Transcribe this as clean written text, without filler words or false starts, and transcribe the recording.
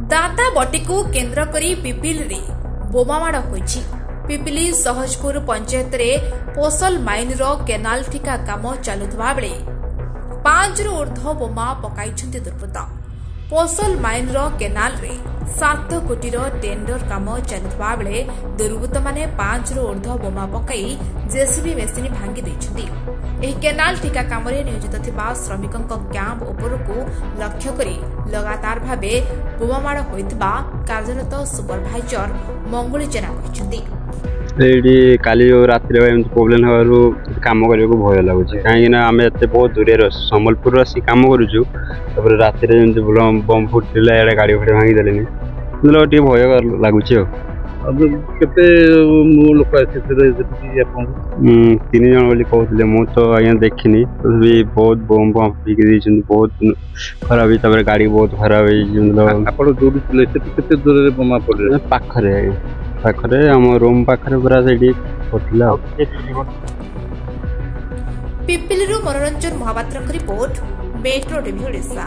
दांताबटी को केन्द्र करी पिपिल रे बोमामाड़ होईछि। पिपिली सहजपुर पंचायत रे पोसल माइन रो केनाल ठिका काम चलुथबा बेले 5 रु ऊर्ध्व बोमा पकाइछन्ति दुर्बृत्त। पोसल माइन रो केनाल रे 7 कोटी रो टेंडर काम चलुथबा बेले दुर्बृत्त माने 5 रु ऊर्ध्व बोमा पकाई जेसीबी मेसिन भांगी दैछन्ति। एही केनाल ठिका काम रे नियोजित थिबा श्रमिकक कैंप उपरकू लक्ष्य करी लगातार भाबे बोमामाड़ होइतबा कार्यरत सुपरभाइजर मंगुली जेना कहिसन्ति। एडी काली रात प्रोब्लेम हवारू काम करने को भय लगुच कहीं आम एत बहुत दूर सम्बलपुर आसी कम करुचु रात बम फुटला गाड़ी फाड़ी भांगी देले मतलब भय लगुच। केते लोक 3 जन बोली कहते मु तो आज्ञा देखनी भी बहुत बम बम फिक बहुत खराब ही गाड़ी बहुत खराब केते दूर बमा पड़े पाखरे आम रूम पाखरे पूरा से पड़ता। पिपिलू Manoranjan Mohapatra report Metro TV Odisha.